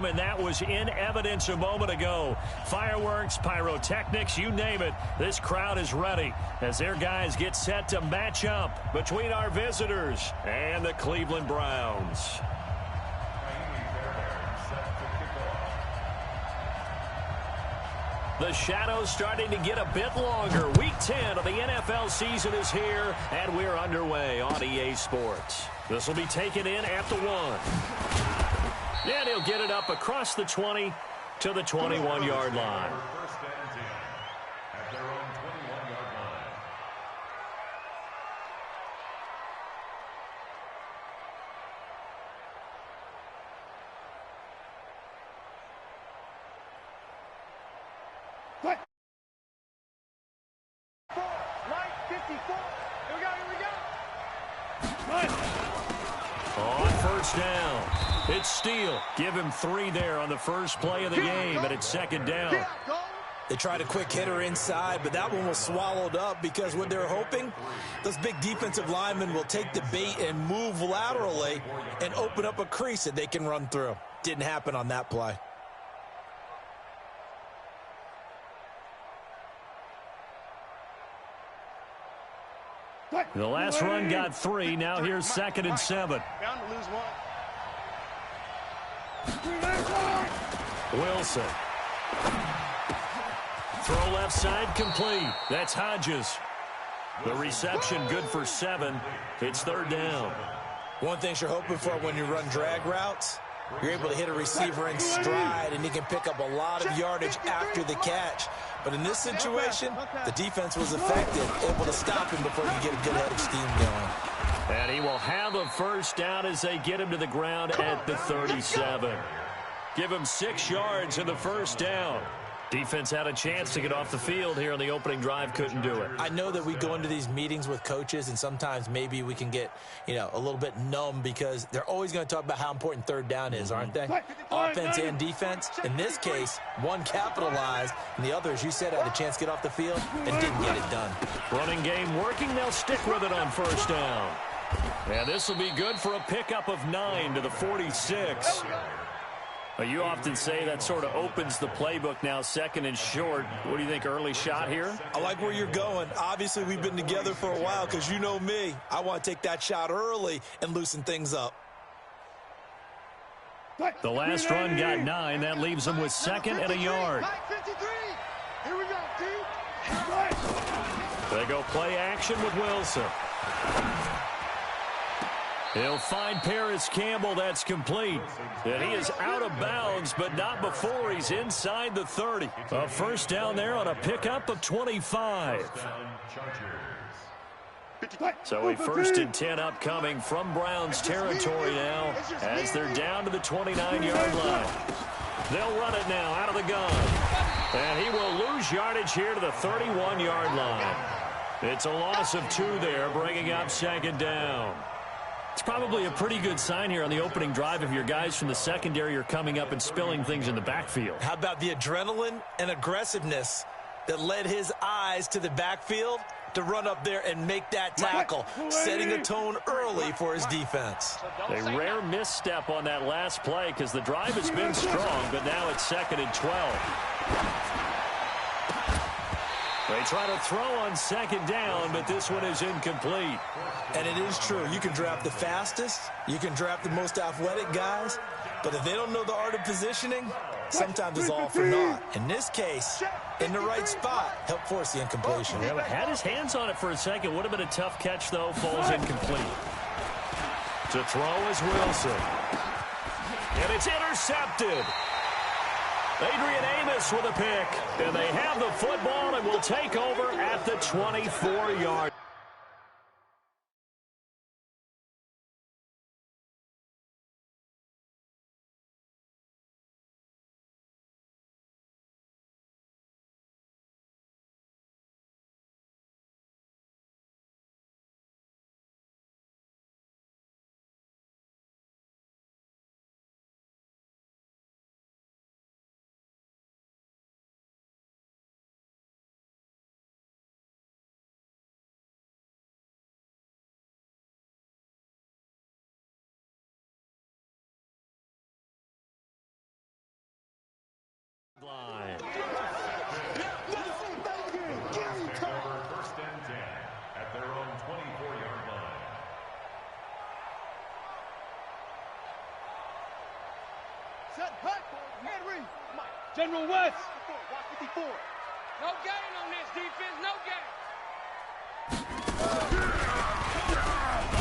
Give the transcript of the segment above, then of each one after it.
home, and that was in evidence a moment ago. Fireworks, pyrotechnics, you name it. This crowd is ready as their guys get set to match up between our visitors and the Cleveland Browns. The shadows starting to get a bit longer. Week 10 of the NFL season is here, and we're underway on EA Sports. This will be taken in at the 1. And he'll get it up across the 20 to the 21-yard line. On first down, it's Steele. Give him 3 there on the first play of the game, and it's second down. They tried a quick hitter inside, but that one was swallowed up because what they're hoping, those big defensive linemen will take the bait and move laterally and open up a crease that they can run through. Didn't happen on that play. The last run got 3. Now here's 2nd and 7. Bound to lose 1. Wilson. Throw left side complete. That's Hodges. The reception good for 7. It's 3rd down. One thing you're hoping for when you run drag routes, you're able to hit a receiver in stride, and he can pick up a lot of yardage after the catch. But in this situation, the defense was effective, able to stop him before he could get a good head of steam going. And he will have a first down as they get him to the ground at the 37. Give him 6 yards in the first down. Defense had a chance to get off the field here on the opening drive, couldn't do it. I know that we go into these meetings with coaches, and sometimes maybe we can get, a little bit numb because they're always going to talk about how important 3rd down is, aren't they? Offense and defense. In this case, one capitalized, and the other, as you said, had a chance to get off the field and didn't get it done. Running game working. They'll stick with it on first down. And this will be good for a pickup of 9 to the 46. Well, you often say that sort of opens the playbook now, 2nd and short. What do you think, early shot here? I like where you're going. Obviously, we've been together for a while because you know me. I want to take that shot early and loosen things up. The last run got 9. That leaves them with 2nd and a yard. Here we go, They go play action with Wilson. He'll find Paris Campbell. That's complete. And he is out of bounds, but not before he's inside the 30. A first down there on a pickup of 25. So a 1st and 10 upcoming from Browns territory now as they're down to the 29-yard line. They'll run it now out of the gun. And he will lose yardage here to the 31-yard line. It's a loss of 2 there, bringing up 2nd down. It's probably a pretty good sign here on the opening drive if your guys from the secondary are coming up and spilling things in the backfield. How about the adrenaline and aggressiveness that led his eyes to the backfield to run up there and make that tackle, setting a tone early for his defense. A rare misstep on that last play because the drive has been strong, but now it's 2nd and 12. They try to throw on 2nd down, but this one is incomplete. And it is true. You can draft the fastest. You can draft the most athletic guys. But if they don't know the art of positioning, sometimes it's all for naught. In this case, in the right spot, helped force the incompletion. Yeah, but had his hands on it for a second. Would have been a tough catch, though. Falls incomplete. To throw is Wilson. And it's intercepted. Adrian Amos with a pick. And they have the football and will take over at the 24-yard General West. No gain on this defense, no gain.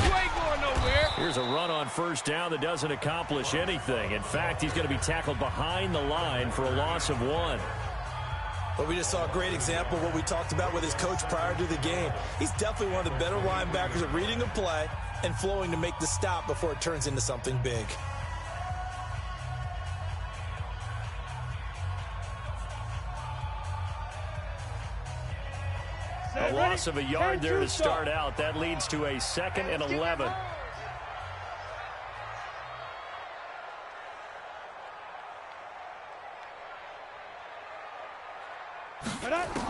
You ain't going nowhere. Here's a run on first down that doesn't accomplish anything. In fact, he's going to be tackled behind the line for a loss of 1. But we just saw a great example of what we talked about with his coach prior to the game. He's definitely one of the better linebackers at reading a play and flowing to make the stop before it turns into something big. A loss of a yard there to start out. That leads to a 2nd and 11.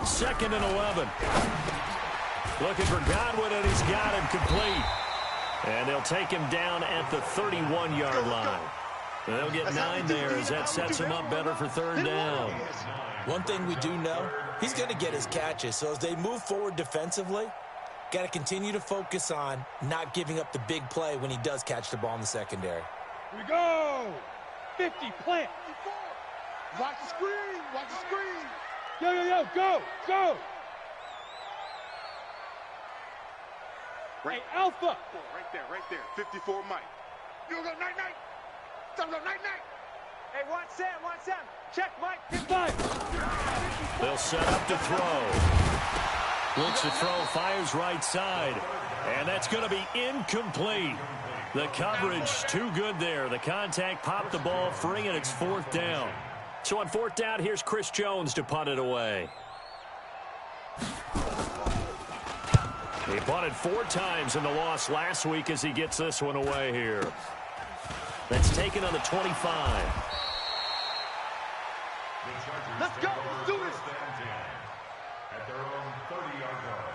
Second and 11. Looking for Godwin, and he's got him complete. And they'll take him down at the 31-yard line. They'll get 9 there as that sets him up better for 3rd down. One thing we do know, he's going to get his catches. So as they move forward defensively, got to continue to focus on not giving up the big play when he does catch the ball in the secondary. Here we go. 50, plant. Watch the screen. Watch the screen. Yo, go, go. Hey, Alpha. Right there. 54, Mike. You go, night. Go, night. Hey, watch Sam. Check, Mike. Get 5. They'll set up to throw. Looks to throw, fires right side. And that's going to be incomplete. The coverage too good there. The contact popped the ball free, and it's 4th down. So on 4th down, here's Chris Jones to punt it away. He punted 4 times in the loss last week as he gets this one away here. That's taken on the 25. Let's go. Let's do this. At their own 30-yard line.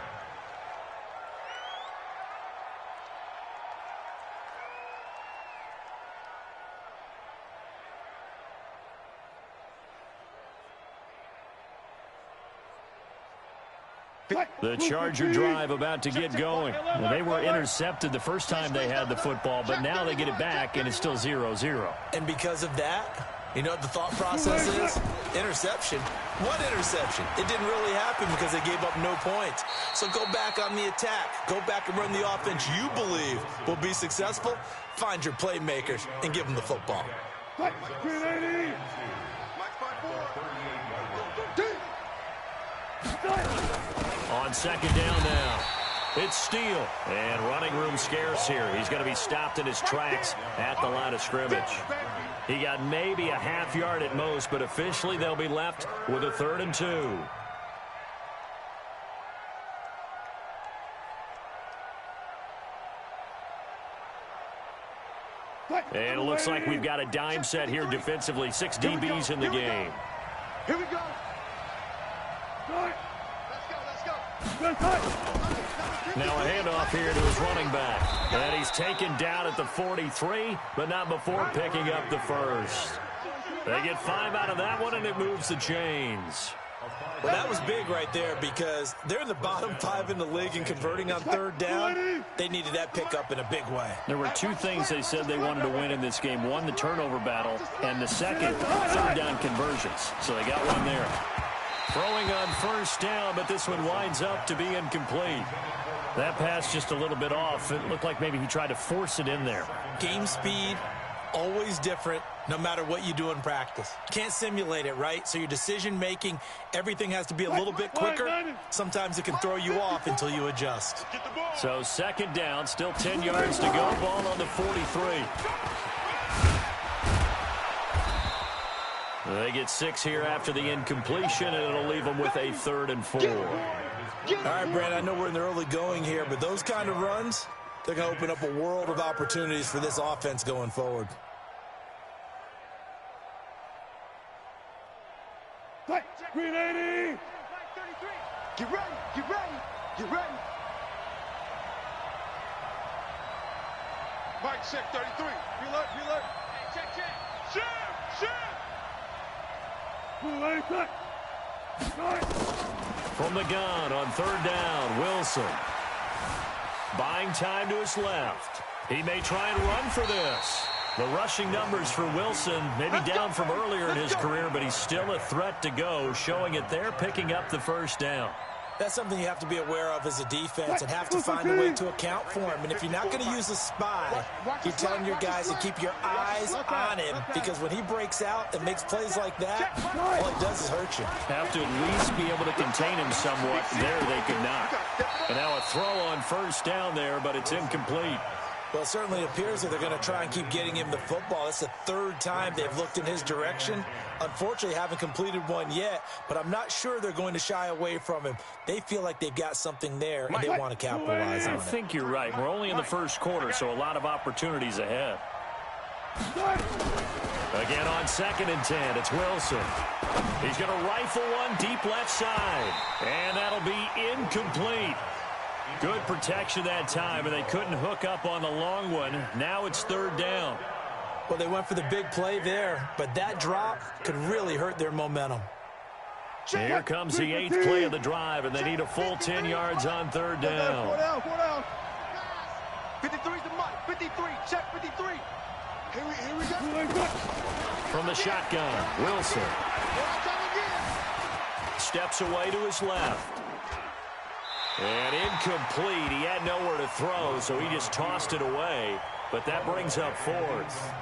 The Charger drive about to get going. Well, they were intercepted the first time they had the football, but now they get it back, and it's still 0-0. And because of that, you know what the thought process is? Interception. What interception? It didn't really happen because they gave up no points. So go back on the attack. Go back and run the offense you believe will be successful. Find your playmakers and give them the football. Mike, 380. On 2nd down now, it's Steele. And running room scarce here. He's going to be stopped in his tracks at the line of scrimmage. He got maybe a half yard at most, but officially they'll be left with a 3rd and 2. And it looks like we've got a dime set here defensively. 6 DBs in the game. Here we go. Now a handoff here to his running back. And he's taken down at the 43, but not before picking up the 1st. They get 5 out of that one, and it moves the chains. Well, that was big right there because they're in the bottom 5 in the league and converting on 3rd down. They needed that pickup in a big way. There were 2 things they said they wanted to win in this game. One, the turnover battle, and the second, 3rd down conversions. So they got one there. Throwing on 1st down, but this one winds up to be incomplete. That pass just a little bit off. It looked like maybe he tried to force it in there. Game speed, always different, no matter what you do in practice. Can't simulate it, right? So your decision-making, everything has to be a little bit quicker. Sometimes it can throw you off until you adjust. So 2nd down, still 10 yards to go. Ball on the 43. They get 6 here after the incompletion, and it'll leave them with a 3rd and 4. All right, Brad, I know we're in the early going here, but those kind of runs, they're going to open up a world of opportunities for this offense going forward. Fight, 380. Get ready, get ready, get ready. Mike, check 33. Reload. Hey, check. Shoot. From the gun on 3rd down, Wilson. Buying time to his left. He may try and run for this. The rushing numbers for Wilson, maybe down from earlier in his career, but he's still a threat to go, showing it there, picking up the first down. That's something you have to be aware of as a defense and have to find a way to account for him. And if you're not going to use a spy, you're telling your guys to keep your eyes on him, because when he breaks out and makes plays like that, all it does is hurt you. Have to at least be able to contain him somewhat. There they could not. And now a throw on first down there, but it's incomplete. Well, it certainly appears that they're going to try and keep getting him the football. That's the third time they've looked in his direction. Unfortunately, haven't completed one yet, but I'm not sure they're going to shy away from him. They feel like they've got something there, and they want to capitalize on it. I think you're right. We're only in the first quarter, so a lot of opportunities ahead. Again on 2nd and 10, it's Wilson. He's going to rifle one deep left side, and that'll be incomplete. Good protection that time, and they couldn't hook up on the long one. Now it's 3rd down. Well, they went for the big play there, but that drop could really hurt their momentum. Here comes the 8th play of the drive, and they need a full 10 yards on 3rd down. 53's the mark. 53. Check 53. Here we go. From the shotgun, Wilson. Steps away to his left. And incomplete. He had nowhere to throw, so he just tossed it away. But that brings up 4th.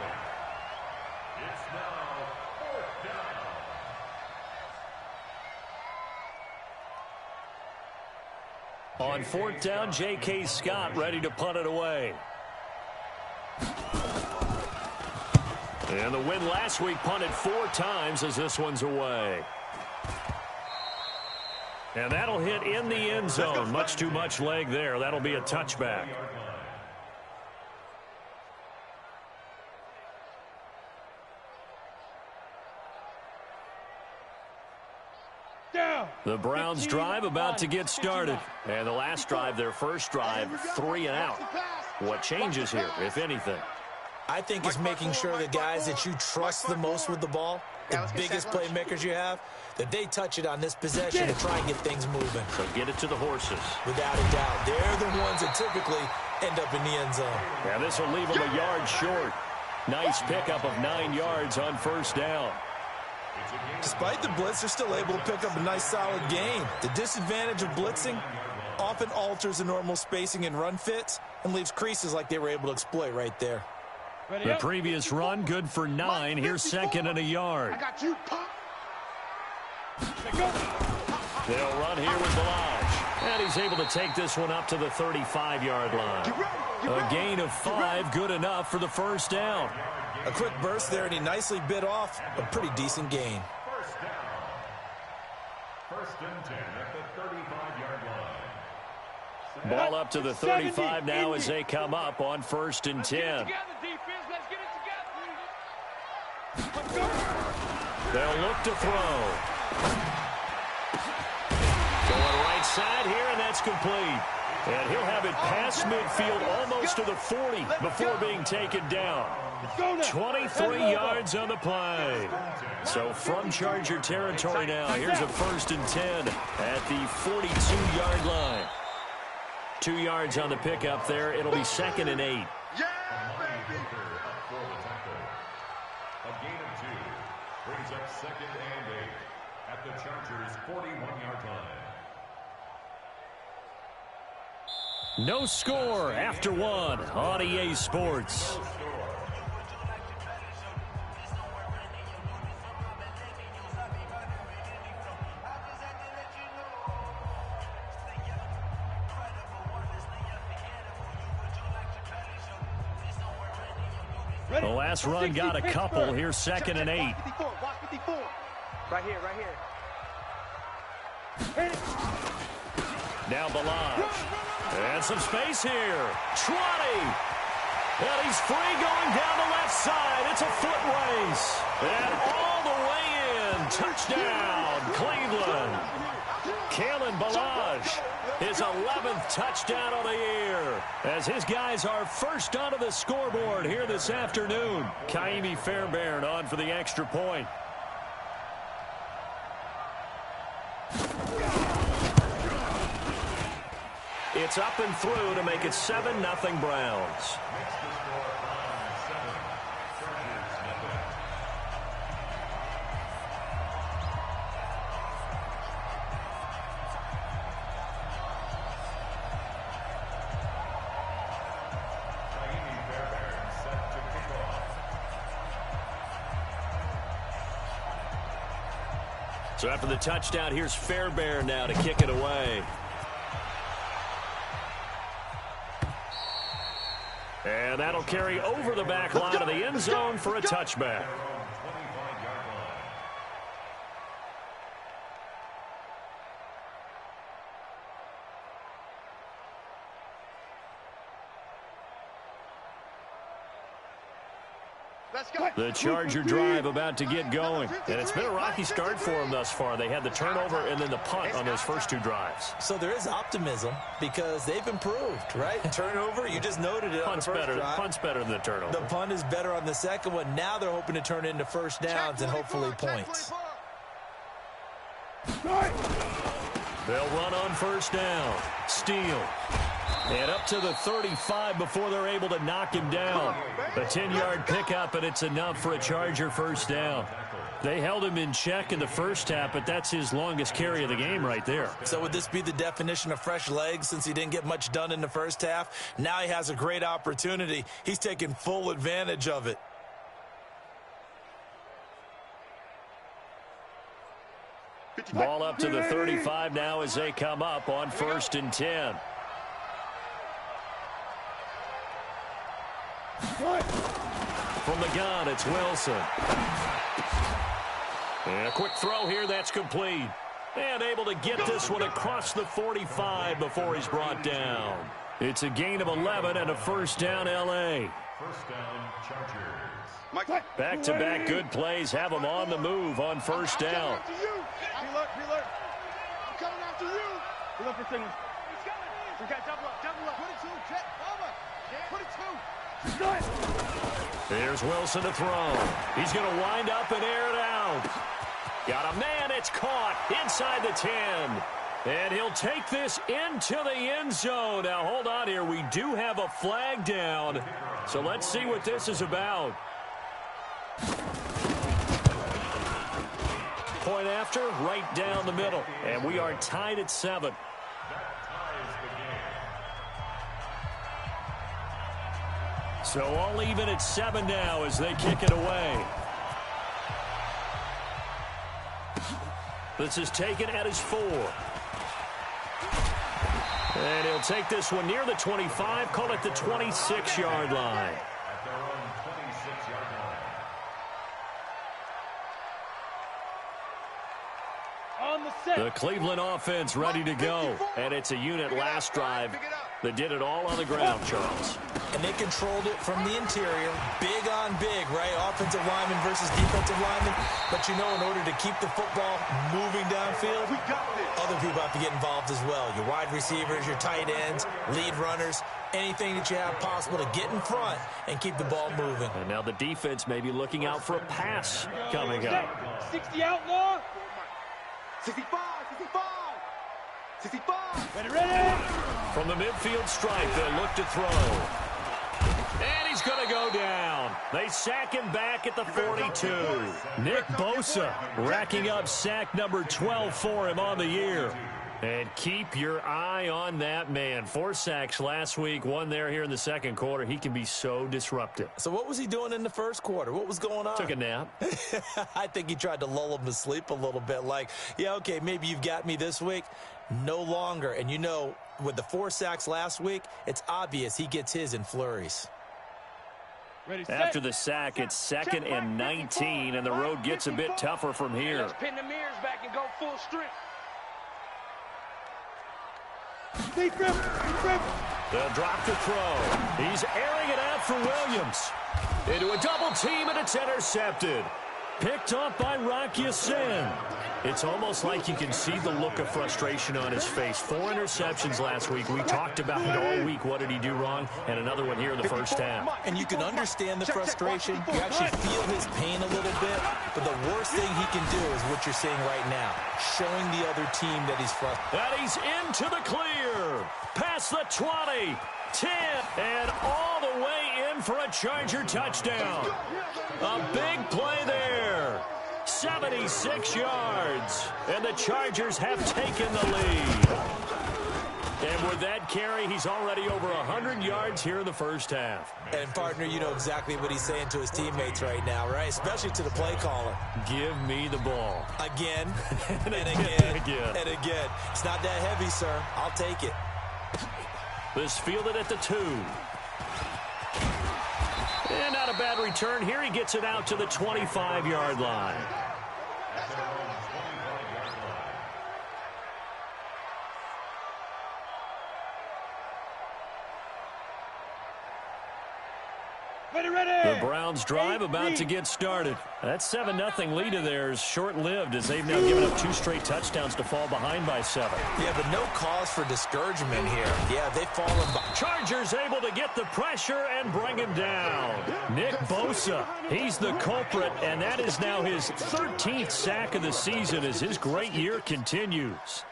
On 4th down, J.K. Scott ready to punt it away. And the win last week punted 4 times as this one's away. And that'll hit in the end zone. Much too much leg there. That'll be a touchback. The Browns drive about to get started. And the last drive, their first drive, 3 and out. What changes here, if anything? I think it's making sure the guys that you trust the most with the ball, the biggest playmakers you have, that they touch it on this possession to try and get things moving. So get it to the horses. Without a doubt. They're the ones that typically end up in the end zone. Yeah, this will leave them a yard short. Nice pickup of 9 yards on 1st down. Despite the blitz, they're still able to pick up a nice solid gain. The disadvantage of blitzing often alters the normal spacing and run fits and leaves creases like they were able to exploit right there. The previous run, good for 9. Here's 2nd and a yard. I got you, pop. They'll run here with Balaj. And he's able to take this one up to the 35-yard line. A gain of 5, good enough for the 1st down. A quick burst there, and he nicely bit off a pretty decent gain. 1st and 10 at the 35-yard line. Ball up to the 35 now as they come up on 1st and 10. Together, defense. Let's get it together. They'll look to throw. Going right side here, and that's complete. And he'll have it past midfield almost to the 40 before being taken down. 23 yards on the play. So from Charger territory now, here's a 1st and 10 at the 42-yard line. 2 yards on the pickup there. It'll be 2nd and 8. A gain of 2 brings up 2nd and 8 at the Chargers' 41-yard line. No score after 1 on EA Sports. The last run got a couple. Here's 2nd and 8. Watch 54. Right here. Now Balaj. And some space here. Trotty. And he's free going down the left side. It's a foot race. And all the way in. Touchdown, Cleveland. Kalen Balaj, his 11th touchdown of the year, as his guys are first onto the scoreboard here this afternoon. Kaimi Fairbairn on for the extra point. It's up and through to make it 7-0 Browns. So after the touchdown, here's Fairbairn now to kick it away. And that'll carry over the back line of the end zone for a touchback. The Charger drive about to get going. And it's been a rocky start for them thus far. They had the turnover and then the punt on those first two drives. So there is optimism because they've improved, right? Turnover, you just noted it. Punt's better than the turnover. The punt is better on the second one. Now they're hoping to turn it into first downs and hopefully points. They'll run on first down. Steele. And up to the 35 before they're able to knock him down. A 10-yard pickup, and it's enough for a Charger first down. They held him in check in the first half, but that's his longest carry of the game right there. So would this be the definition of fresh legs since he didn't get much done in the first half? Now he has a great opportunity. He's taking full advantage of it. Ball up to the 35 now as they come up on 1st and 10. From the gun, it's Wilson. And a quick throw here, that's complete. And able to get this one across the 45 before he's brought down. It's a gain of 11 and a first down, L.A. First down, Chargers. Back-to-back good plays have them on the move on first down. Preload. I'm coming after you. Preload for signal. We got double up. 22, jet, over. 22. Here's Wilson to throw. He's going to wind up and air it out. Got a man. It's caught inside the 10. And he'll take this into the end zone. Now, hold on here. We do have a flag down. So let's see what this is about. Point after, right down the middle. And we are tied at 7. So all even at 7 now as they kick it away. This is taken at his 4. And he'll take this one near the 25, call it the 26-yard line. At their own 26-yard line. On the set. The Cleveland offense ready to go. And it's a unit last drive that did it all on the ground, Charles. And they controlled it from the interior. Big on big, right? Offensive lineman versus defensive lineman. But you know, in order to keep the football moving downfield, other people have to get involved as well. Your wide receivers, your tight ends, lead runners, anything that you have possible to get in front and keep the ball moving. And now the defense may be looking out for a pass coming up. 60 outlaw. 65. Ready. From the midfield stripe, they'll look to throw. And he's going to go down. They sack him back at the 42. Nick Bosa racking up sack number 12 for him on the year. And keep your eye on that man. 4 sacks last week, 1 there here in the second quarter. He can be so disruptive. So what was he doing in the first quarter? What was going on? Took a nap. I think he tried to lull him to sleep a little bit. Like, yeah, okay, maybe you've got me this week. No longer. And you know, with the 4 sacks last week, it's obvious he gets his in flurries. After the sack, it's 2nd and 19, and the road gets a bit tougher from here. Let's pin the mirrors back and go full strength. They'll drop the throw. He's airing it out for Williams. Into a double team, and it's intercepted. Picked up by Rock Ya-Sin. It's almost like you can see the look of frustration on his face. 4 interceptions last week. We talked about it all week. What did he do wrong? And another one here in the first half. And you can understand the frustration. You actually feel his pain a little bit. But the worst thing he can do is what you're seeing right now. Showing the other team that he's frustrated. And he's into the clear. Past the 20. 10. And all the way in for a Charger touchdown. A big play there. 76 yards. And the Chargers have taken the lead. And with that carry, he's already over 100 yards here in the first half. And, partner, you know exactly what he's saying to his teammates right now, right? Especially to the play caller. Give me the ball. Again, and again, and again. It's not that heavy, sir. I'll take it. This fielded at the 2. And not a bad return here. He gets it out to the 25-yard line. The Browns drive about to get started. That 7-0 lead of theirs short-lived as they've now given up 2 straight touchdowns to fall behind by 7. Yeah, but no cause for discouragement here. Yeah, they've fallen behind. Chargers able to get the pressure and bring him down. Nick Bosa, he's the culprit, and that is now his 13th sack of the season as his great year continues.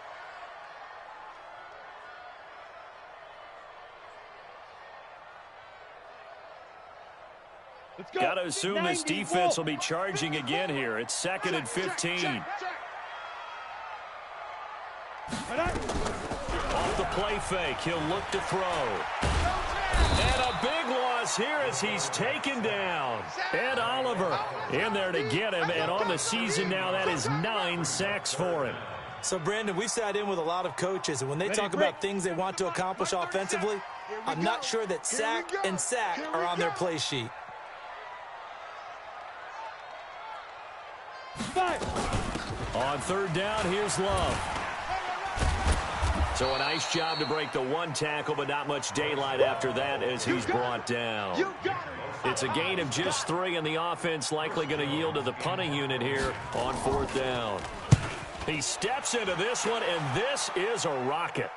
Got to assume this defense will be charging again here. It's 2nd and 15. Off the play fake, he'll look to throw. And a big loss here as he's taken down. Ed Oliver in there to get him, and on the season now, that is 9 sacks for him. So, Brandon, we've sat in with a lot of coaches, and when they talk about things they want to accomplish offensively, I'm not sure that sack and sack are on their play sheet. On 3rd down, here's Love. So a nice job to break the 1 tackle, but not much daylight after that as he's brought down. It's a gain of just 3, and the offense likely going to yield to the punting unit here on 4th down. He steps into this one, and this is a rocket.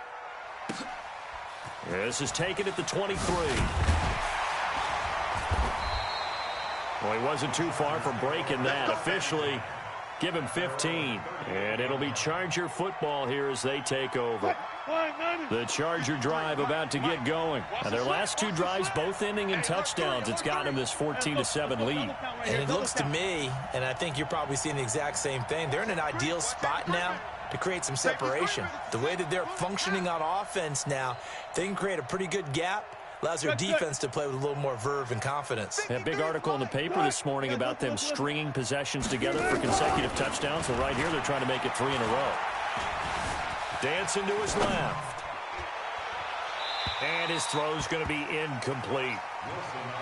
This is taken at the 23. Well, he wasn't too far from breaking that. Officially, give him 15. And it'll be Charger football here as they take over. The Charger drive about to get going. And their last 2 drives both ending in touchdowns. It's gotten them this 14-7 lead. And it looks to me, and I think you're probably seeing the exact same thing, they're in an ideal spot now to create some separation. The way that they're functioning on offense now, they can create a pretty good gap. Allows their defense to play with a little more verve and confidence. A big article in the paper this morning about them stringing possessions together for consecutive touchdowns. Well, right here, they're trying to make it 3 in a row. Dancing to his left. And his throw's going to be incomplete.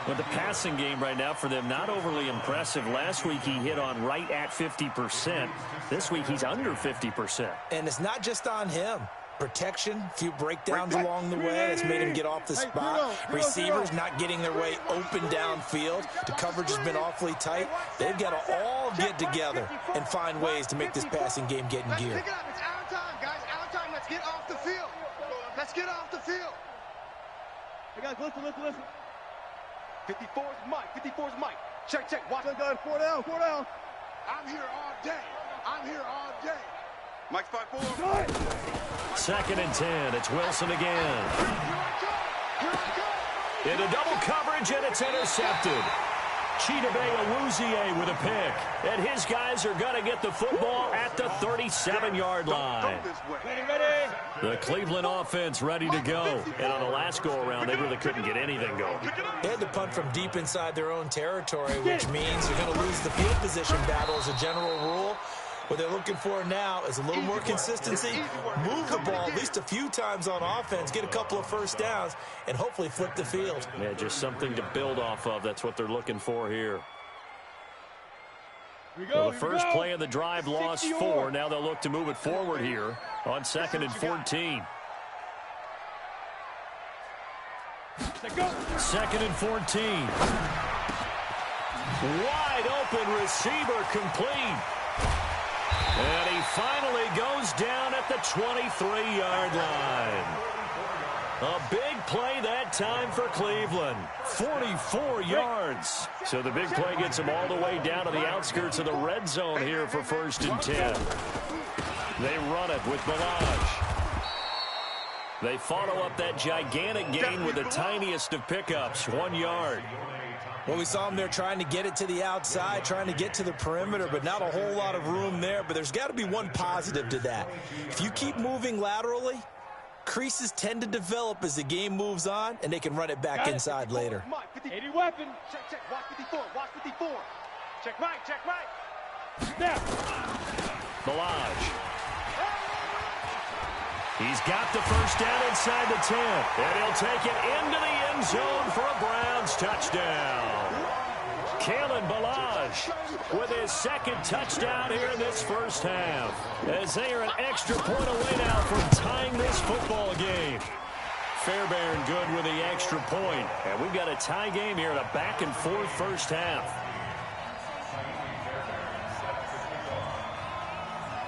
But the passing game right now for them, not overly impressive. Last week, he hit on right at 50%. This week, he's under 50%. And it's not just on him. Protection, a few breakdowns along the way. It's made him get off the spot. Receivers not getting their way open downfield. The coverage has been awfully tight. They've got to all get together and find ways to make this passing game get in gear. Pick it up. It's our time, guys. Our time. Let's get off the field. Let's get off the field. Hey, guys, listen. 54's Mike. 54's Mike. Check. Watch it, guys. 4 down. I'm here all day. Mike's 5-4. 2nd and 10. It's Wilson again. Into double coverage, and it's intercepted. Chidobe Awuzie with a pick. And his guys are going to get the football at the 37-yard line. Ready. The Cleveland offense ready to go. And on the last go-around, they really couldn't get anything going. They had to punt from deep inside their own territory, which means they're going to lose the field position battle as a general rule. What they're looking for now is a little more consistency, move the ball at least a few times on offense, get a couple of first downs, and hopefully flip the field. Yeah, just something to build off of. That's what they're looking for here. Well, the first play of the drive lost 4. Now they'll look to move it forward here on 2nd and 14. 2nd and 14. Wide open receiver complete. And he finally goes down at the 23-yard line. A big play that time for Cleveland. 44 yards. So the big play gets him all the way down to the outskirts of the red zone here for 1st and 10. They run it with Ballage. They follow up that gigantic gain with the tiniest of pickups, 1 yard. Well, we saw him there trying to get it to the outside, trying to get to the perimeter, but not a whole lot of room there. But there's got to be one positive to that. If you keep moving laterally, creases tend to develop as the game moves on, and they can run it back inside later. 80 weapon. Check. Watch 54. Watch 54. Check right. Snap. Balaj. He's got the first down inside the 10. And he'll take it into the end zone for a Browns touchdown. Kalen Balaj with his second touchdown here in this first half, as they are an extra point away now from tying this football game. Fairbairn good with the extra point. And we've got a tie game here in a back-and-forth first half.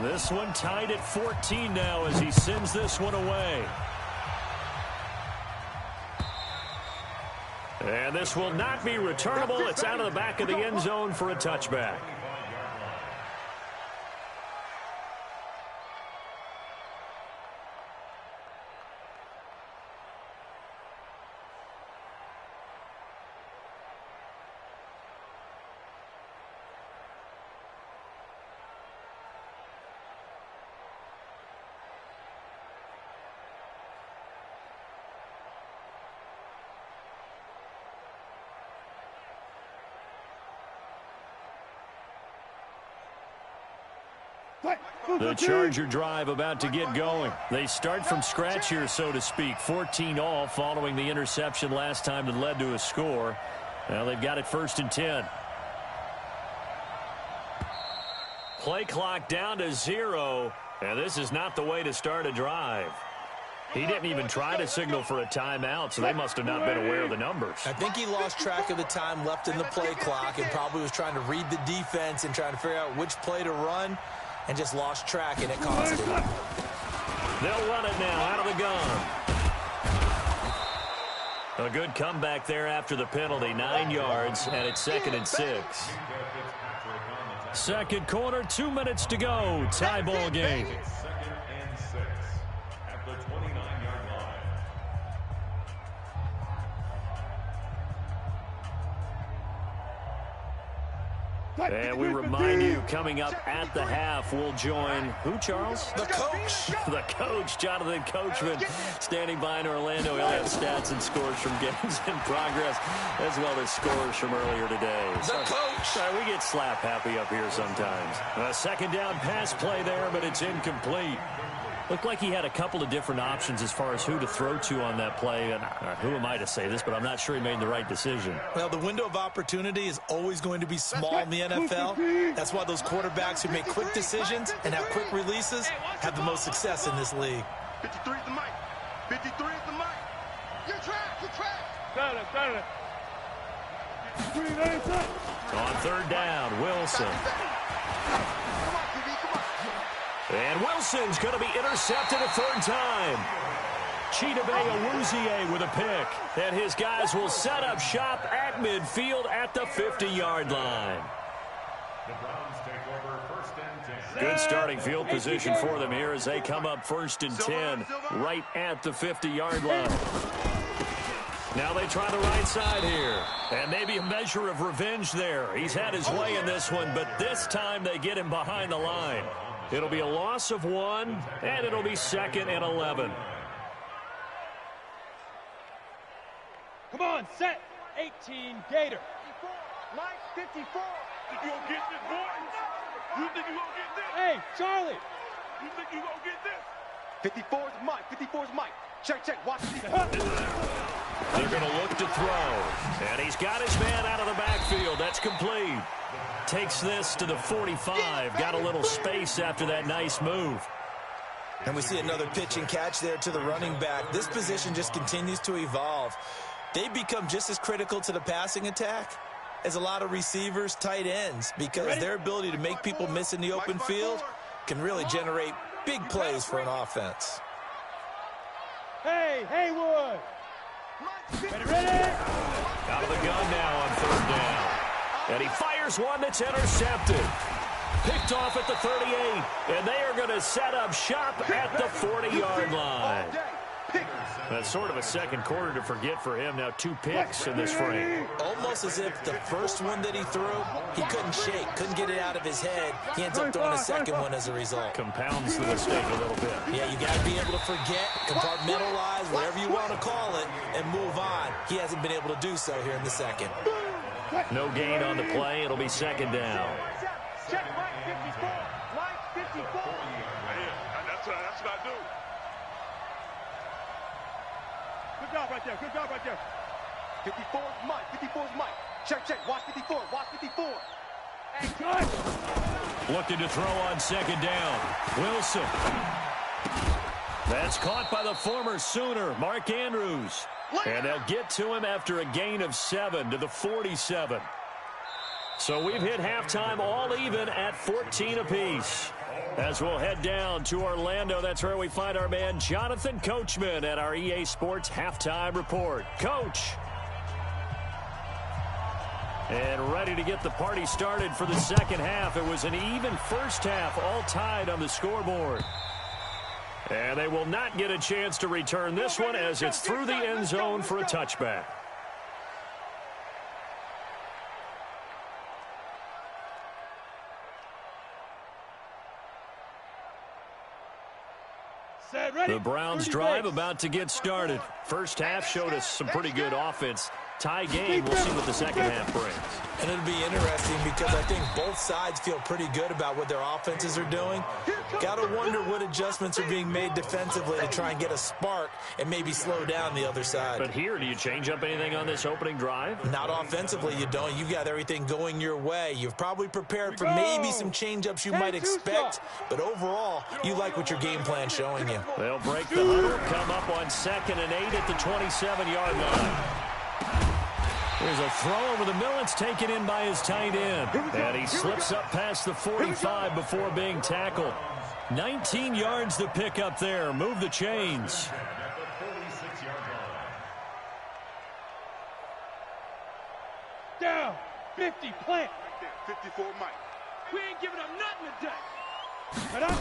This one tied at 14 now as he sends this one away. And this will not be returnable. It's out of the back of the end zone for a touchback. The Charger drive about to get going. They start from scratch here, so to speak. 14 all following the interception last time that led to a score. Now they've got it 1st and 10. Play clock down to 0, and this is not the way to start a drive. He didn't even try to signal for a timeout, so they must have not been aware of the numbers. I think he lost track of the time left in the play clock and probably was trying to read the defense and trying to figure out which play to run, and just lost track, and it cost him. They'll run it now out of the gun. A good comeback there after the penalty, 9 yards, and it's 2nd and 6. Second quarter, 2 minutes to go. Tie ball game. 2nd and 6 at the 29-yard line. And we remind you, coming up at the half, we'll join who, Charles? The coach. The coach, Jonathan Coachman, standing by in Orlando. He'll have stats and scores from games in progress, as well as scores from earlier today. The coach. We get slap happy up here sometimes. A second down pass play there, but it's incomplete. Looked like he had a couple of different options as far as who to throw to on that play. And who am I to say this, but I'm not sure he made the right decision. Well, the window of opportunity is always going to be small in the NFL. That's why those quarterbacks who make quick decisions and have quick releases have the most success in this league. 53 is the mic. 53 is the mic. You're trapped. Got it. On third down, Wilson. And Wilson's going to be intercepted a third time. Chidobe Awuzie with a pick. And his guys will set up shop at midfield at the 50-yard line. The Browns take over 1st and 10. Good starting field position for them here as they come up 1st and 10 right at the 50-yard line. Now they try the right side here. And maybe a measure of revenge there. He's had his way in this one, but this time they get him behind the line. It'll be a loss of 1, and it'll be 2nd and 11. Come on, set. 18, Gator. Mike, 54. Think you gonna get this, boy? You think you gonna get this? Hey, Charlie. You think you gonna get this? 54 is Mike. 54 is Mike. Check. Watch this. They're going to look to throw. And he's got his man out of the backfield. That's complete. Takes this to the 45. Got a little space after that nice move. And we see another pitch and catch there to the running back. This position just continues to evolve. They become just as critical to the passing attack as a lot of receivers, tight ends, because their ability to make people miss in the open field can really generate big plays for an offense. Hey, Haywood. Ready? Out of the gun now on third down. And he fires one that's intercepted. Picked off at the 38. And they are going to set up shop at the 40-yard line. That's sort of a second quarter to forget for him. Now 2 picks in this frame. Almost as if the first one that he threw, he couldn't shake, couldn't get it out of his head. He ends up throwing a second one as a result. Compounds the mistake a little bit. Yeah, you got to be able to forget, compartmentalize, whatever you want to call it, and move on. He hasn't been able to do so here in the second. No gain on the play. It'll be second down. Check Mike 54. Mike 54. That's what I do. Good job right there. Good job right there. 54 is Mike. 54 is Mike. Check. Watch 54. Watch 54. Hey, good. Looking to throw on second down. Wilson. That's caught by the former Sooner, Mark Andrews. And they'll get to him after a gain of 7 to the 47. So we've hit halftime all even at 14 apiece. As we'll head down to Orlando, that's where we find our man Jonathan Coachman at our EA Sports Halftime Report. Coach. And ready to get the party started for the second half. It was an even first half, all tied on the scoreboard. And they will not get a chance to return this one as it's through the end zone for a touchback. The Browns drive about to get started. First half showed us some pretty good offense. Tie game. We'll see what the second half brings. And it'll be interesting because I think both sides feel pretty good about what their offenses are doing. Got to wonder what adjustments are being made defensively to try and get a spark and maybe slow down the other side. But here, do you change up anything on this opening drive? Not offensively, you don't. You've got everything going your way. You've probably prepared for maybe some change-ups you might expect, but overall, you like what your game plan's showing you. They'll break the huddle, come up on 2nd and 8 at the 27-yard line. There's a throw over the middle. It's taken in by his tight end. And he slips up past the 45 before being tackled. 19 yards to pick up there. Move the chains. Down. 50. Plant. 54 Mike. We ain't giving up nothing today. Head up.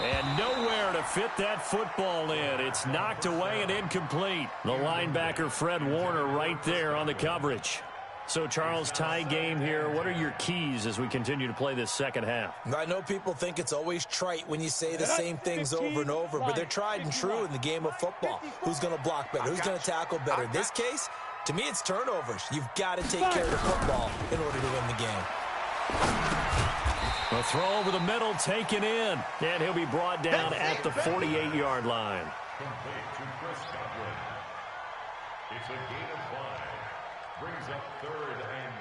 And nowhere to fit that football in. It's knocked away and incomplete. The linebacker, Fred Warner, right there on the coverage. So, Charles, tie game here. What are your keys as we continue to play this second half? I know people think it's always trite when you say the same things over and over, but they're tried and true in the game of football. Who's going to block better? Who's going to tackle better? In this case, to me, it's turnovers. You've got to take care of the football in order to win the game. A throw over the middle, taken in. And he'll be brought down at the 48-yard line. Complete to Chris Godwin. It's a gain of 5. Brings up 3rd and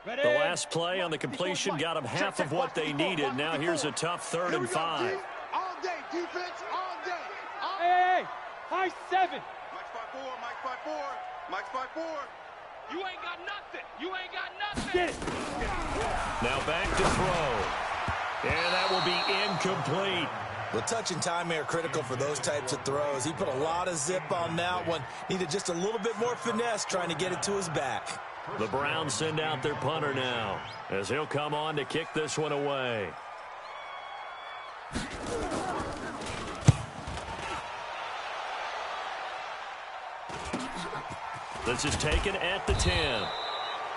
5. The last play on the completion got them half of what they needed. Now here's a tough 3rd and 5. All day, defense, all day. Hey, high 7. Mike's 5-4, Mike's 5-4, Mike's 5-4. You ain't got nothing. You ain't got nothing. Get it. Now back to throw. And that will be incomplete. Well, touch and time are critical for those types of throws. He put a lot of zip on that one. Needed just a little bit more finesse trying to get it to his back. The Browns send out their punter now as he'll come on to kick this one away. This is taken at the 10.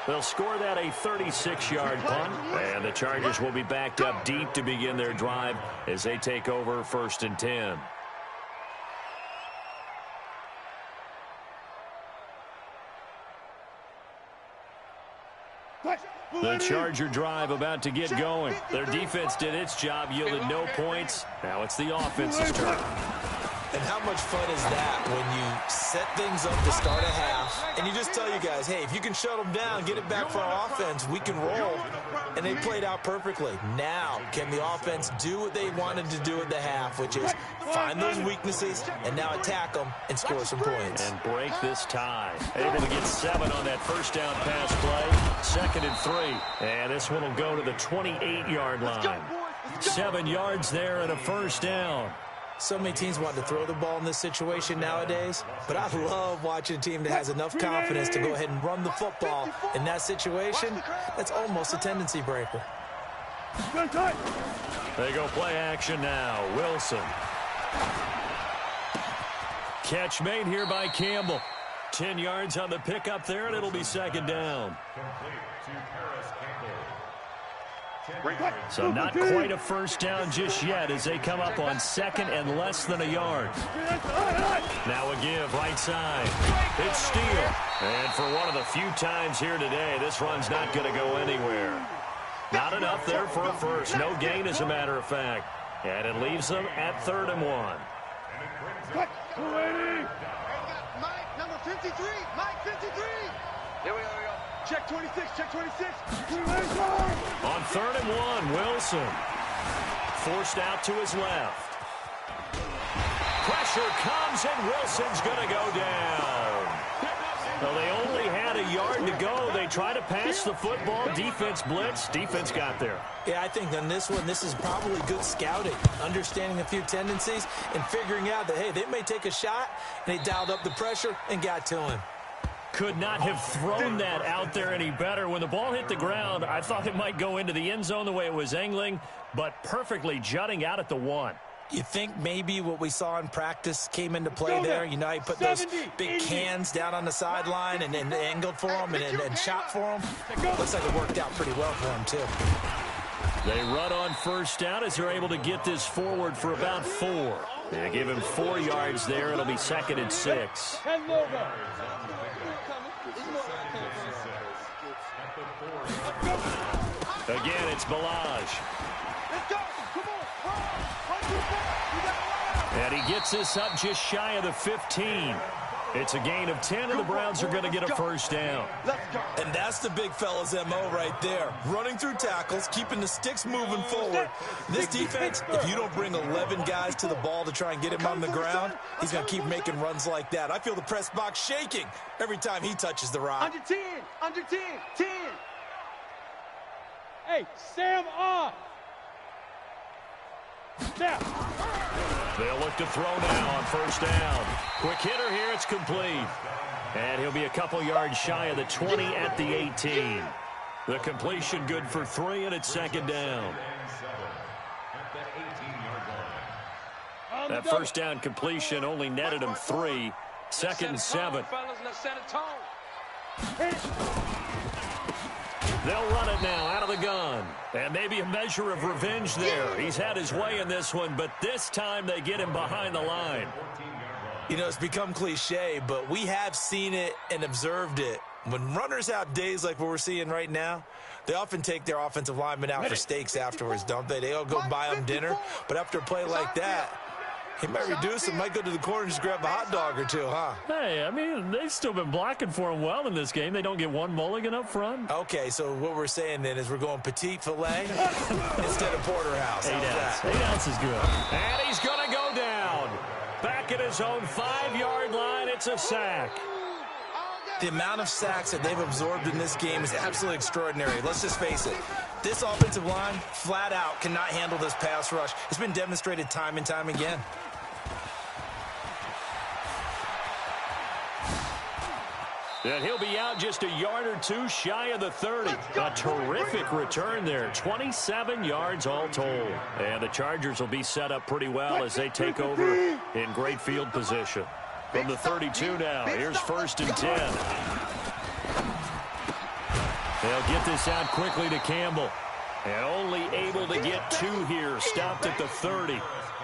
They'll score that a 36-yard punt, and the Chargers will be backed up deep to begin their drive as they take over 1st and 10. The Charger drive about to get going. Their defense did its job, yielded no points. Now it's the offense's turn. And how much fun is that when you set things up to start a half and you just tell you guys, hey, if you can shut them down, get it back for our offense, we can roll. And they played out perfectly. Now, can the offense do what they wanted to do at the half, which is find those weaknesses and now attack them and score some points. And break this tie. Able to get 7 on that first down pass play. 2nd and 3. And this one will go to the 28-yard line. 7 yards there and a first down. So many teams want to throw the ball in this situation nowadays, but I love watching a team that has enough confidence to go ahead and run the football in that situation. That's almost a tendency breaker. They go play action now. Wilson. Catch made here by Campbell. 10 yards on the pickup there, and it'll be second down. So not quite a first down just yet as they come up on second and less than a yard. Now a give right side. It's Steele. And for one of the few times here today, this run's not going to go anywhere. Not enough there for a first. No gain, as a matter of fact. And it leaves them at 3rd and 1. Mike, number 53. Mike, 53. Here we go. Check 26, check 26. On 3rd and 1, Wilson. Forced out to his left. Pressure comes, and Wilson's going to go down. Well, they only had a yard to go. They try to pass the football. Defense blitz. Defense got there. Yeah, I think on this one, this is probably good scouting, understanding a few tendencies, and figuring out that, hey, they may take a shot, and they dialed up the pressure and got to him. Could not have thrown that out there any better. When the ball hit the ground, I thought it might go into the end zone the way it was angling, but perfectly jutting out at the 1. You think maybe what we saw in practice came into play there? You know, he put those big cans down on the sideline and then angled for him and shot for him. Looks like it worked out pretty well for him, too. They run on first down as they're able to get this forward for about 4. They give him 4 yards there. It'll be 2nd and 6. Again, it's Balaj. And he gets this up just shy of the 15. It's a gain of 10, and the Browns are going to get a first down. And that's the big fella's MO right there. Running through tackles, keeping the sticks moving forward. This defense, if you don't bring 11 guys to the ball to try and get him on the ground, he's going to keep making runs like that. I feel the press box shaking every time he touches the rock. Under 10, 10. Hey, Sam off. Now. They'll look to throw now on first down. Quick hitter here, it's complete. And he'll be a couple yards shy of the 20 at the 18. The completion good for 3, and it's 2nd down. That first down completion only netted him 3. 2nd and 7. They'll run it now out of the gun. And maybe a measure of revenge there. He's had his way in this one, but this time they get him behind the line. You know, it's become cliche, but we have seen it and observed it. When runners have days like what we're seeing right now, they often take their offensive linemen out for steaks afterwards, don't they? They all go buy them dinner. But after a play like that, he might reduce him, might go to the corner and just grab a hot dog or two, huh? Hey, I mean, they've still been blocking for him well in this game. They don't get one mulligan up front. Okay, so what we're saying then is we're going petite filet instead of porterhouse. 8 ounce. 8 ounce is good. And he's going to go down. Back at his own 5-yard line, it's a sack. The amount of sacks that they've absorbed in this game is absolutely extraordinary. Let's just face it. This offensive line, flat out, cannot handle this pass rush. It's been demonstrated time and time again. And he'll be out just a yard or two shy of the 30. A terrific return there. 27 yards all told. And the Chargers will be set up pretty well as they take over in great field position. From the 32 now, here's 1st and 10. They'll get this out quickly to Campbell. And only able to get 2 here. Stopped at the 30.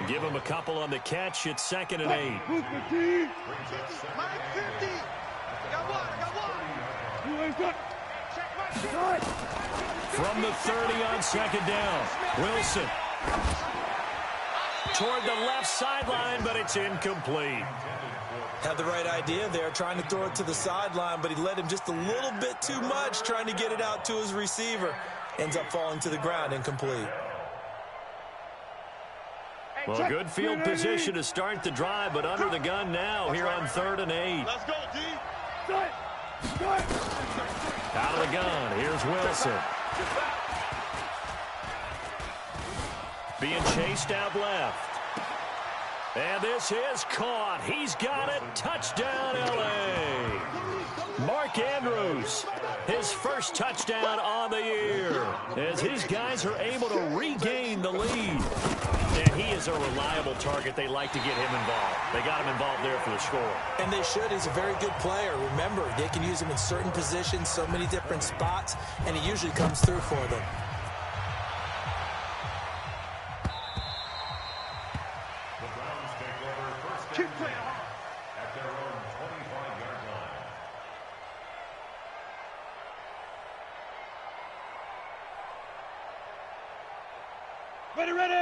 Give him a couple on the catch. It's 2nd and 8. From the 30 on 2nd down. Wilson. Toward the left sideline, but it's incomplete. Had the right idea there, trying to throw it to the sideline, but he led him just a little bit too much, trying to get it out to his receiver. Ends up falling to the ground, incomplete. Well, good field position to start the drive, but under the gun now here on 3rd and 8. Let's go, D. Out of the gun, here's Wilson. Being chased out left. And this is caught. He's got it. Touchdown, L.A. Mark Andrews, his first touchdown on the year, as his guys are able to regain the lead. And he is a reliable target. They like to get him involved. They got him involved there for the score. And they should. He's a very good player. Remember, they can use him in certain positions, so many different spots, and he usually comes through for them. The Browns take over first and 10 at their own 25-yard line.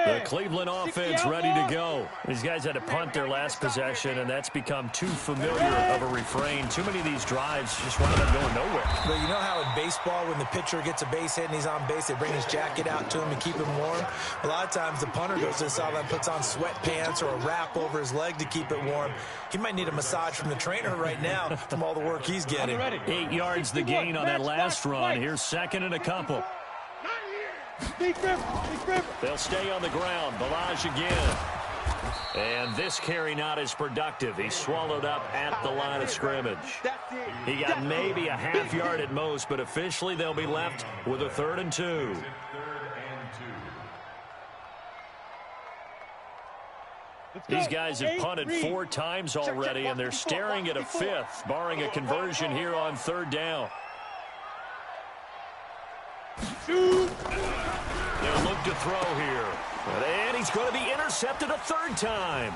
The Cleveland offense ready to go. These guys had to punt their last possession, and that's become too familiar of a refrain. Too many of these drives just wound up going nowhere. But you know how in baseball, when the pitcher gets a base hit and he's on base, they bring his jacket out to him and keep him warm? A lot of times the punter goes to the sideline, puts on sweatpants or a wrap over his leg to keep it warm. He might need a massage from the trainer right now from all the work he's getting. 8 yards the gain on that last run. Here's second and a couple. They'll stay on the ground. Balaj again. And this carry not as productive. He's swallowed up at the line of scrimmage. He got maybe a half yard at most, but officially they'll be left with a 3rd and 2. These guys have punted 4 times already, and they're staring at a 5th, barring a conversion here on 3rd down. They'll look to throw here. And he's going to be intercepted a 3rd time.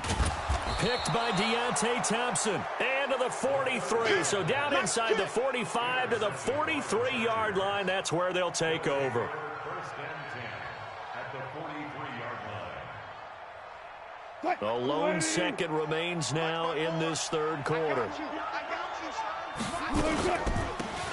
Picked by Deontay Thompson. And to the 43. So down inside the 45 to the 43-yard line. That's where they'll take over. First and 10 at the 43-yard line. A lone second remains now in this 3rd quarter.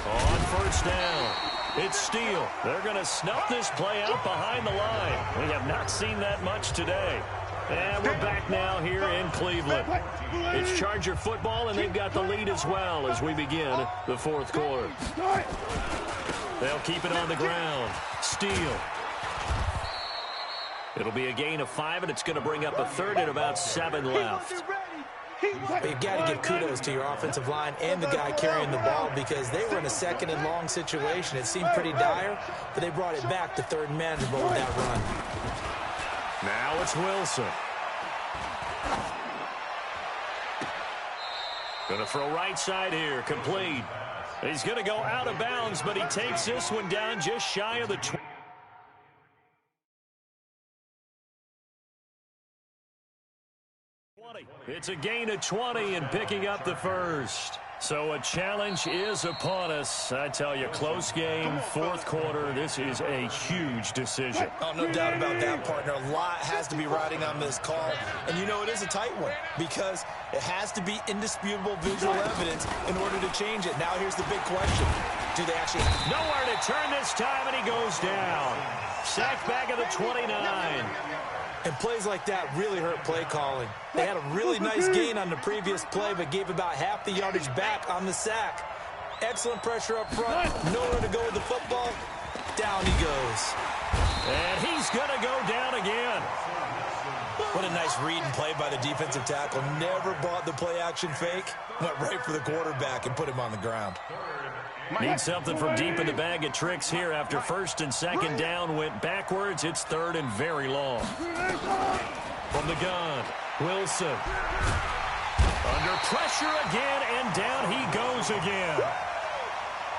On 1st down. It's Steele. They're going to snuff this play out behind the line. We have not seen that much today. And we're back now here in Cleveland. It's Charger football, and they've got the lead as well as we begin the 4th quarter. They'll keep it on the ground. Steele. It'll be a gain of 5, and it's going to bring up a 3rd and about 7 left. But you've got to give kudos to your offensive line and the guy carrying the ball, because they were in a 2nd and long situation. It seemed pretty dire, but they brought it back to 3rd and manageable with that run. Now it's Wilson. Going to throw right side here, complete. He's going to go out of bounds, but he takes this one down just shy of the 20. It's a gain of 20 and picking up the 1st. So a challenge is upon us. I tell you, close game, 4th quarter. This is a huge decision. Oh, no doubt about that, partner. A lot has to be riding on this call. And you know it is a tight one, because it has to be indisputable visual evidence in order to change it. Now here's the big question. Do they actually have nowhere to turn this time, and he goes down. Sacked back at the 29. And plays like that really hurt play calling. They had a really nice gain on the previous play, but gave about half the yardage back on the sack. Excellent pressure up front. Nowhere to go with the football. Down he goes. And he's going to go down again. What a nice read and play by the defensive tackle. Never bought the play-action fake. Went right for the quarterback and put him on the ground. Need something from deep in the bag of tricks here after 1st and 2nd down went backwards. It's 3rd and very long. From the gun, Wilson. Under pressure again, and down he goes again.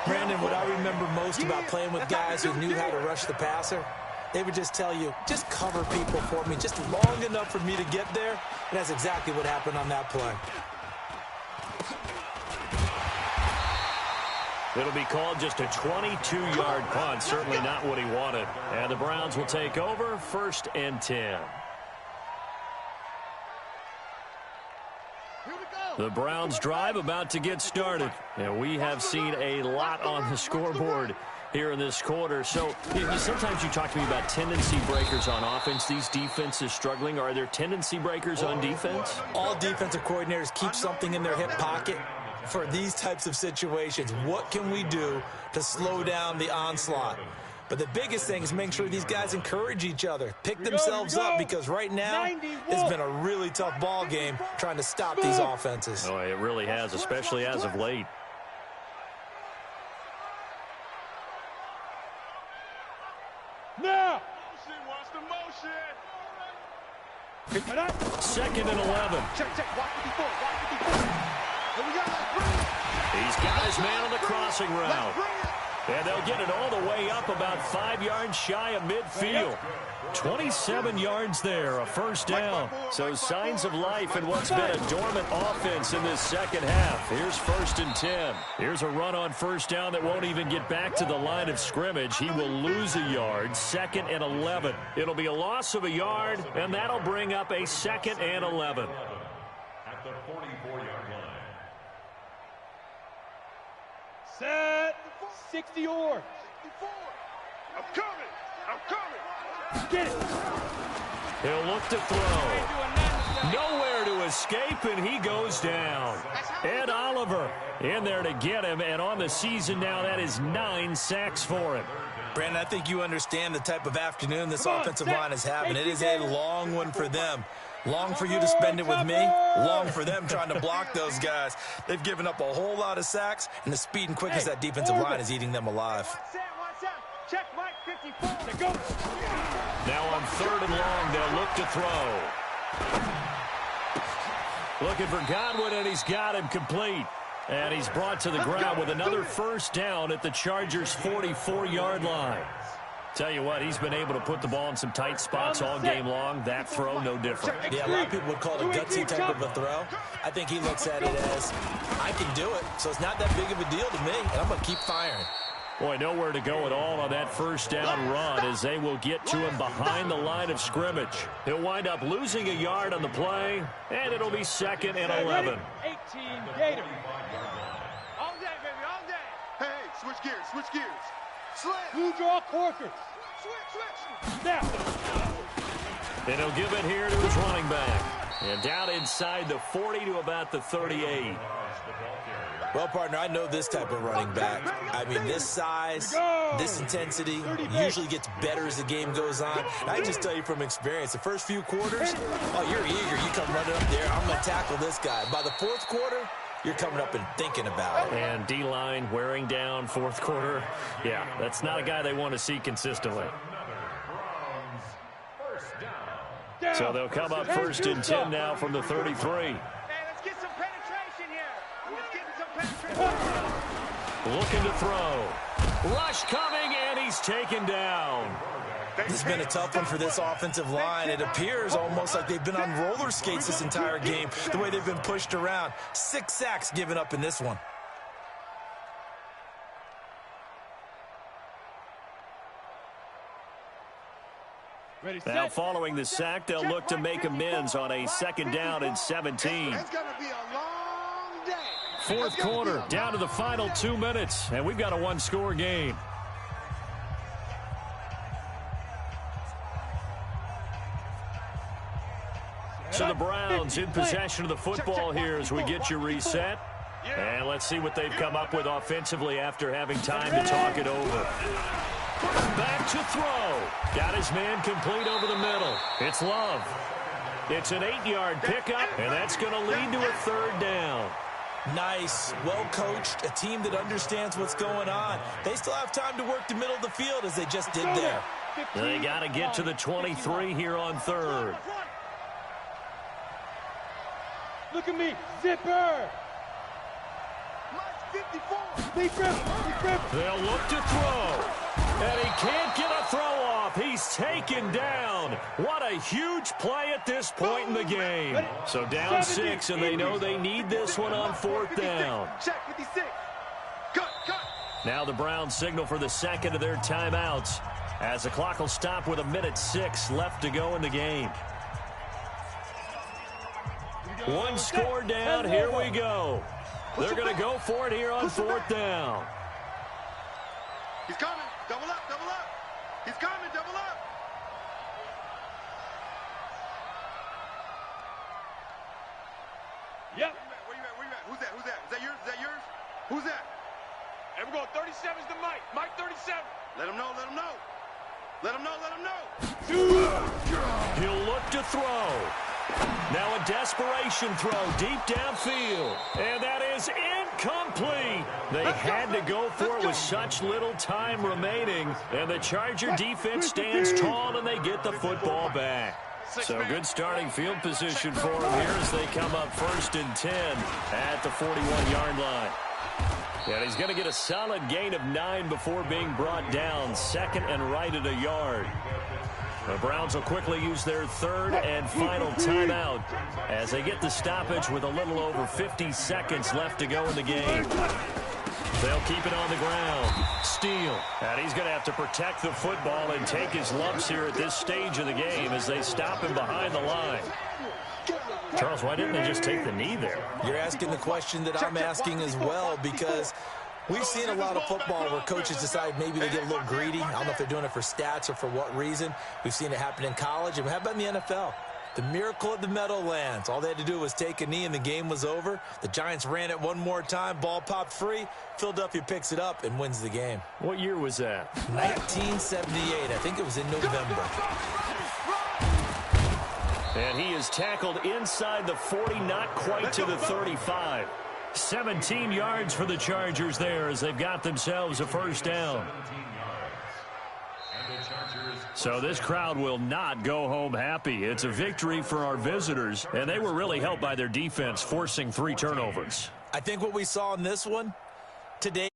Brandon, what I remember most about playing with guys who knew how to rush the passer, they would just tell you, just cover people for me, just long enough for me to get there. And that's exactly what happened on that play. It'll be called just a 22-yard punt. Certainly not what he wanted. And the Browns will take over 1st and 10. The Browns drive about to get started. And we have seen a lot on the scoreboard here in this quarter. So sometimes you talk to me about tendency breakers on offense. These defenses struggling. Are there tendency breakers on defense? All defensive coordinators keep something in their hip pocket for these types of situations. What can we do to slow down the onslaught? But the biggest thing is making sure these guys encourage each other, pick themselves up, because right now it's been a really really tough ball game trying to stop these offenses. Oh, it really has, especially as of late. Now. Watch the motion. 2nd and 11. Check. Watch 54. Watch 54. Here we go. Let's bring it. He's got his man on the crossing route. Let's bring it. And they'll get it all the way up about 5 yards shy of midfield. 27 yards there, a first down. So signs of life in what's been a dormant offense in this second half. Here's 1st and 10. Here's a run on first down that won't even get back to the line of scrimmage. He will lose a yard, 2nd and 11. It'll be a loss of a yard, and that'll bring up a 2nd and 11. At the 44-yard line. Set. 60 yards. I'm coming. Get it. He'll look to throw. Nowhere to escape, and he goes down. Ed Oliver in there to get him, and on the season now, that is 9 sacks for him. Brandon, I think you understand the type of afternoon this offensive line is having. It is a long one for them. Long for you to spend it with me. Long for them trying to block those guys. They've given up a whole lot of sacks, and the speed and quickness of that defensive line is eating them alive. Check Mike 54. Go. Now on 3rd and long, they'll look to throw. Looking for Godwin, and he's got him complete. And he's brought to the ground with another first down at the Chargers' 44-yard line. Tell you what, he's been able to put the ball in some tight spots all game long. That throw, no different. Yeah, a lot of people would call it a gutsy type of a throw. I think he looks at it as, I can do it, so it's not that big of a deal to me, and I'm going to keep firing. Boy, nowhere to go at all on that first down run as they will get to him behind the line of scrimmage. He'll wind up losing a yard on the play, and it'll be 2nd and 11. 18 Gator. All day, baby, all day. Hey, switch gears. Slant. Blue draw Corker. Switch. Now. And he'll give it here to his running back. And down inside the 40 to about the 38. Well, partner, I know this type of running back. I mean, this size, this intensity usually gets better as the game goes on. And I just tell you from experience, the first few quarters, oh, you're eager. You come running up there, I'm going to tackle this guy. By the 4th quarter, you're coming up and thinking about it. And D-line wearing down 4th quarter. Yeah, that's not a guy they want to see consistently. So they'll come up 1st and 10 now from the 33. Hey, let's get some penetration here. Let's get some penetration. Looking to throw. Rush coming, and he's taken down. This has been a tough one for this offensive line. It appears almost like they've been on roller skates this entire game, the way they've been pushed around. 6 sacks given up in this one. Now following the sack, they'll look to make amends on a 2nd down and 17. It's going to be a long day. 4th quarter, down to the final 2 minutes, and we've got a 1-score game. So the Browns in possession of the football here as we get you reset. And let's see what they've come up with offensively after having time to talk it over. Back to throw. Got his man complete over the middle. It's Love. It's an 8-yard pickup, and that's going to lead to a 3rd down. Nice, well-coached, a team that understands what's going on. They still have time to work the middle of the field as they just did there. They got to get to the 23 here on 3rd. Look at me, zipper. Mike 54. Lee Griffin. They'll look to throw. And he can't get a throw off. He's taken down. What a huge play at this point in the game. So down 6, and they know they need this one on 4th down. Check 56. Cut. Now the Browns signal for the 2nd of their timeouts as the clock will stop with 1:06 left to go in the game. 1 score down. Here we go. They're going to go for it here on 4th down. He's coming. Double up. He's coming. Double up. Yep. Where you at? Who's that? Is that yours? Who's that? And we're going 37's to Mike. Mike 37. Let him know. Let him know. He'll look to throw. Now a desperation throw deep downfield. And that is incomplete. They had to go for it with such little time remaining. And the Charger defense stands tall, and they get the football back. So good starting field position for them here as they come up 1st and 10 at the 41-yard line. And he's going to get a solid gain of 9 before being brought down. 2nd and right at a yard. The Browns will quickly use their 3rd and final timeout as they get the stoppage with a little over 50 seconds left to go in the game. They'll keep it on the ground. Steele. And he's going to have to protect the football and take his lumps here at this stage of the game as they stop him behind the line. Charles, why didn't they just take the knee there? You're asking the question that I'm asking as well, because we've seen a lot of football where coaches decide maybe they get a little greedy. I don't know if they're doing it for stats or for what reason. We've seen it happen in college. And how about in the NFL? The miracle of the Meadowlands. All they had to do was take a knee and the game was over. The Giants ran it one more time. Ball popped free. Philadelphia picks it up and wins the game. What year was that? 1978. I think it was in November. And he is tackled inside the 40, not quite to the 35. 17 yards for the Chargers there as they've got themselves a first down. So this crowd will not go home happy. It's a victory for our visitors, and they were really helped by their defense forcing 3 turnovers. I think what we saw in this one, today